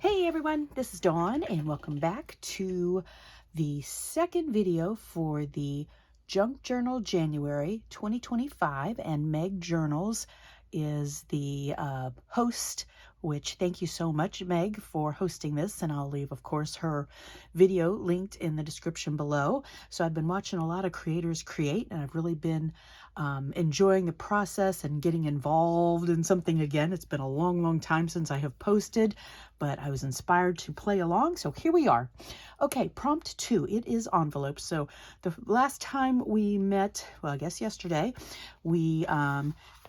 Hey everyone, this is Dawn and welcome back to the second video for the Junk Journal January 2025, and Meg Journals is the host, which thank you so much, Meg, for hosting this, and I'll leave, of course, her video linked in the description below. So I've been watching a lot of creators create, and I've really been enjoying the process and getting involved in something again. It's been a long time since I have posted, but I was inspired to play along, so here we are. Okay, prompt 2, it is envelopes. So the last time we met, well, I guess yesterday, we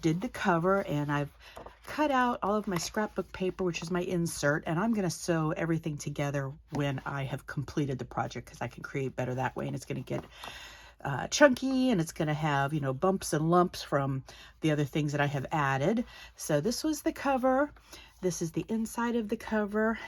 did the cover, and I've cut out all of my scrapbook paper, which is my insert, and I'm going to sew everything together when I have completed the project, because I can create better that way, and it's going to get chunky, and it's going to have, you know, bumps and lumps from the other things that I have added. So this was the cover. This is the inside of the cover,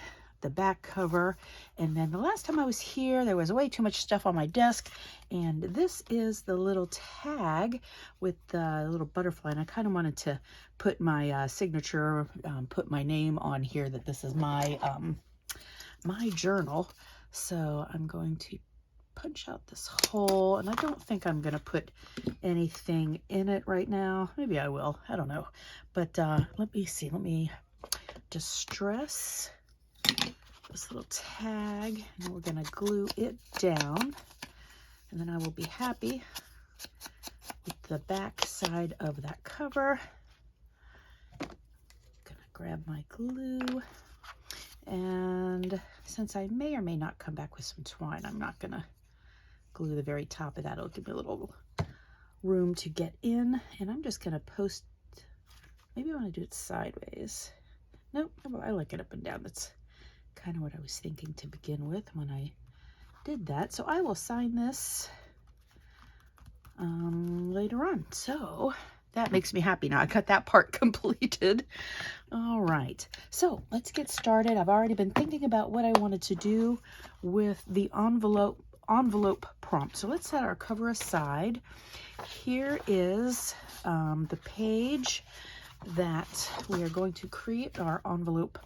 the back cover, and then the last time I was here, there was way too much stuff on my desk, and this is the little tag with the little butterfly, and I kind of wanted to put my signature, put my name on here, that this is my my journal. So I'm going to punch out this hole, and I don't think I'm gonna put anything in it right now. Maybe I will, I don't know, but let me see, let me distress this little tag, and we're gonna glue it down, and then I will be happy with the back side of that cover. Gonna grab my glue, and since I may or may not come back with some twine, I'm not gonna glue the very top of that. It'll give me a little room to get in, and I'm just gonna post, maybe I want to do it sideways. Nope, I like it up and down. That's kind of what I was thinking to begin with when I did that. So I will sign this later on. So that makes me happy now. I got that part completed. All right, so let's get started. I've already been thinking about what I wanted to do with the envelope prompt. So let's set our cover aside. Here is the page that we are going to create our envelope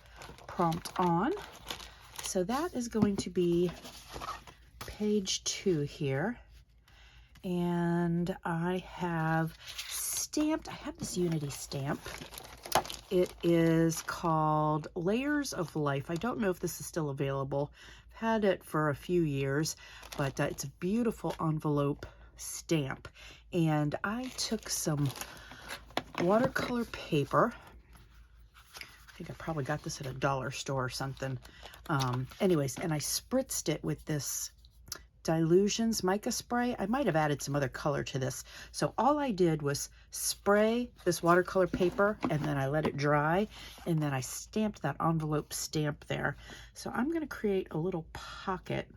prompt on. So that is going to be page 2 here. And I have this Unity stamp. It is called Layers of Life. I don't know if this is still available. I've had it for a few years, but it's a beautiful envelope stamp. And I took some watercolor paper. I think I probably got this at a dollar store or something. Anyways, and I spritzed it with this Dilutions mica spray. I might have added some other color to this. So all I did was spray this watercolor paper, and then I let it dry, and then I stamped that envelope stamp there. So I'm going to create a little pocket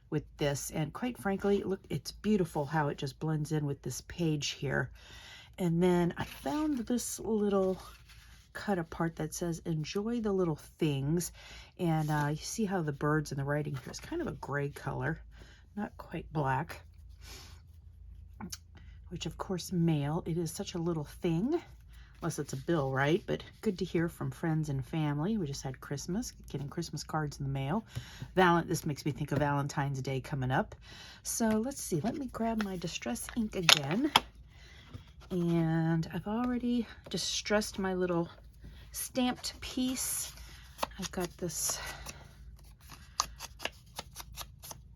with this, and quite frankly, look, it's beautiful how it just blends in with this page here. And then I found this little cut apart that says enjoy the little things, and you see how the birds and the writing here is kind of a gray color, not quite black, which of course mail, it is such a little thing, unless it's a bill, right? But good to hear from friends and family. We just had Christmas, getting Christmas cards in the mail. This makes me think of Valentine's Day coming up. So let's see, let me grab my distress ink again, and I've already distressed my little stamped piece. I've got this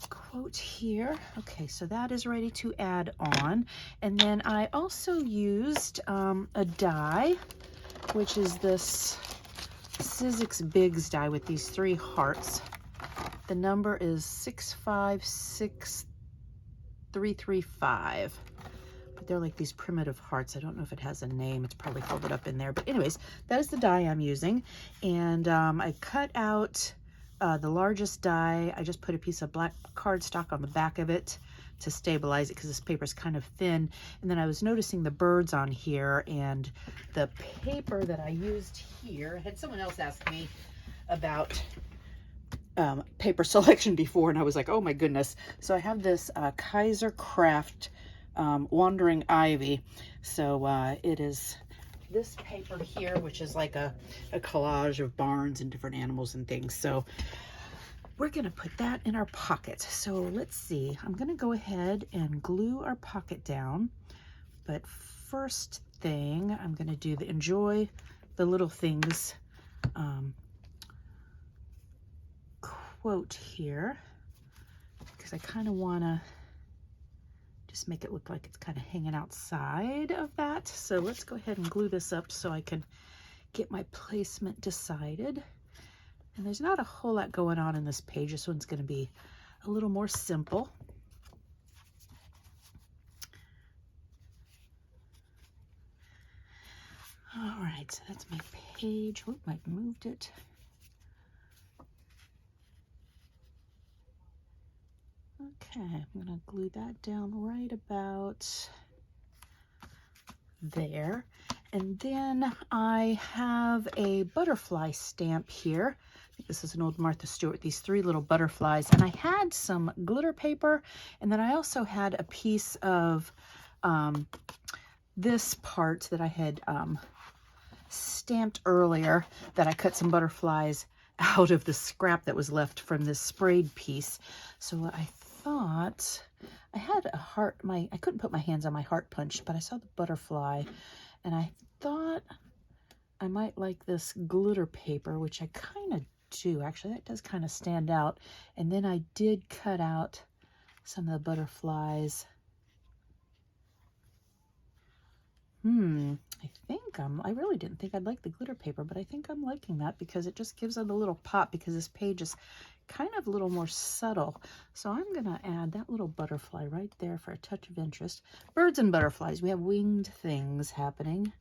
quote here. Okay, so that is ready to add on. And then I also used a die, which is this Sizzix Bigs die with these 3 hearts. The number is 656335. They're like these primitive hearts. I don't know if it has a name. It's probably folded up in there. But anyways, that is the die I'm using. And I cut out the largest die. I just put a piece of black cardstock on the back of it to stabilize it, because this paper is kind of thin. And then I was noticing the birds on here, and the paper that I used here. I had someone else ask me about paper selection before, and I was like, oh my goodness. So I have this Kaiser Craft Wandering Ivy. So it is this paper here, which is like a collage of barns and different animals and things. So we're gonna put that in our pocket. So let's see, I'm gonna go ahead and glue our pocket down. But first thing, I'm gonna do the enjoy the little things quote here, because I kind of wanna just make it look like it's kind of hanging outside of that. So let's go ahead and glue this up so I can get my placement decided. And there's not a whole lot going on in this page. This one's going to be a little more simple. All right, so that's my page. Oop, I moved it. Okay, I'm going to glue that down right about there. And then I have a butterfly stamp here. I think this is an old Martha Stewart, these 3 little butterflies. And I had some glitter paper, and then I also had a piece of this part that I had stamped earlier, that I cut some butterflies out of the scrap that was left from this sprayed piece. So I thought I had a heart, I couldn't put my hands on my heart punch, but I saw the butterfly and I thought I might like this glitter paper, which I kind of do. Actually, that does kind of stand out. And then I did cut out some of the butterflies. I really didn't think I'd like the glitter paper, but I think I'm liking that because it just gives it a little pop, because this page is kind of a little more subtle. So I'm gonna add that little butterfly right there for a touch of interest. Birds and butterflies, we have winged things happening.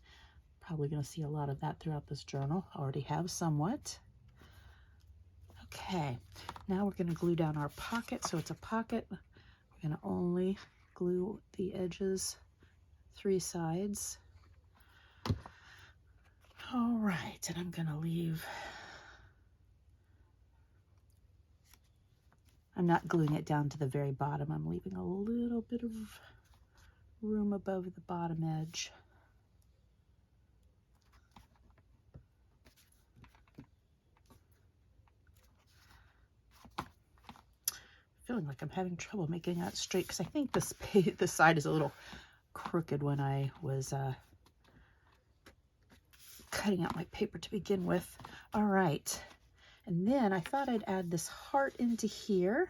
Probably gonna see a lot of that throughout this journal. Already have somewhat. Okay, now we're gonna glue down our pocket. So it's a pocket. We're gonna only glue the edges, 3 sides. All right, and I'm gonna leave, I'm not gluing it down to the very bottom. I'm leaving a little bit of room above the bottom edge. Feeling like I'm having trouble making that straight, because I think this side is a little crooked when I was cutting out my paper to begin with. All right, and then I thought I'd add this heart into here.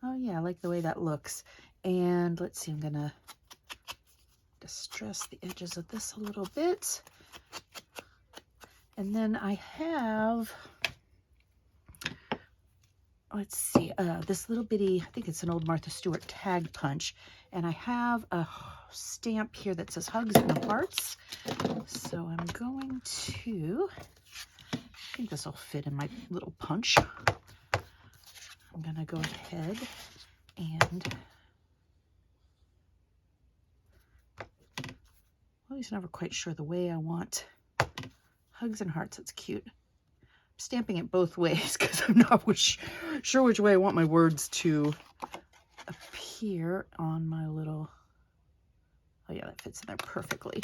Oh yeah, I like the way that looks. And let's see, I'm gonna distress the edges of this a little bit. And then I have, let's see, this little bitty, I think it's an old Martha Stewart tag punch. And I have a stamp here that says hugs and hearts. So I'm going to, I think this will fit in my little punch. I'm gonna go ahead and, well, he's never quite sure the way I want hugs and hearts. That's cute. I'm stamping it both ways because I'm not sure which way I want my words to appear on my little, oh yeah, that fits in there perfectly.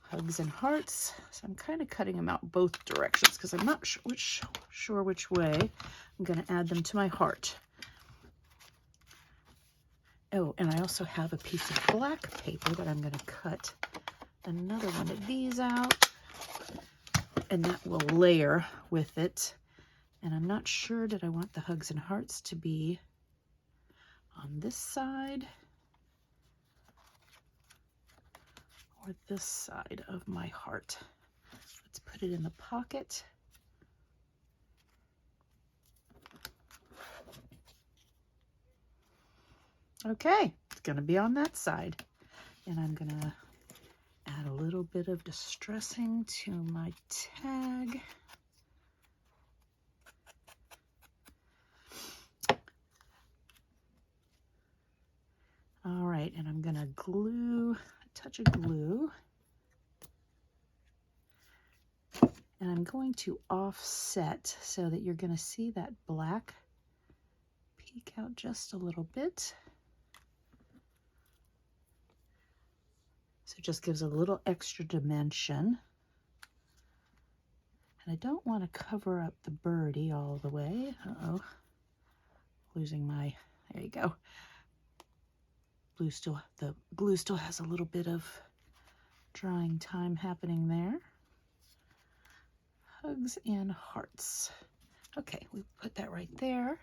Hugs and hearts. So I'm kind of cutting them out both directions because I'm not sure which way I'm going to add them to my heart. Oh, and I also have a piece of black paper that I'm going to cut another one of these out, and that will layer with it. And I'm not sure that I want the hugs and hearts to be on this side or this side of my heart. Let's put it in the pocket. Okay, it's gonna be on that side. And I'm gonna add a little bit of distressing to my tag. All right, and I'm gonna glue, a touch of glue. And I'm going to offset so that you're gonna see that black peek out just a little bit. So it just gives a little extra dimension. And I don't want to cover up the birdie all the way. Uh-oh. Losing my, there you go. The glue still has a little bit of drying time happening there. Hugs and hearts. Okay, we put that right there.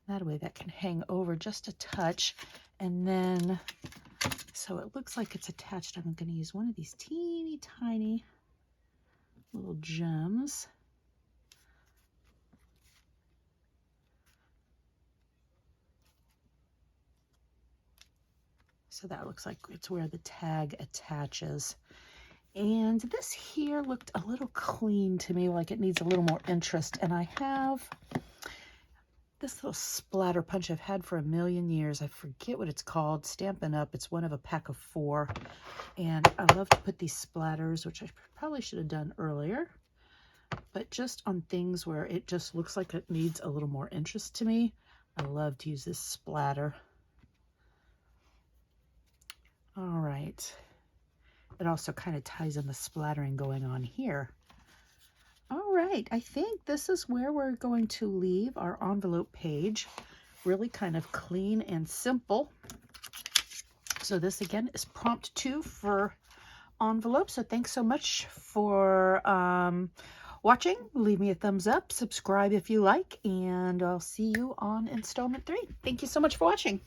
That way that can hang over just a touch. And then, so it looks like it's attached. I'm going to use one of these teeny tiny little gems. So that looks like it's where the tag attaches. And this here looked a little clean to me, like it needs a little more interest. And I have this little splatter punch I've had for a million years. I forget what it's called. Stampin' Up! It's one of a pack of 4. And I love to put these splatters, which I probably should have done earlier, but just on things where it just looks like it needs a little more interest to me, I love to use this splatter. All right. It also kind of ties in the splattering going on here. All right, I think this is where we're going to leave our envelope page. Really kind of clean and simple. So this again is prompt 2 for envelopes. So thanks so much for watching. Leave me a thumbs up, subscribe if you like, and I'll see you on installment 3. Thank you so much for watching.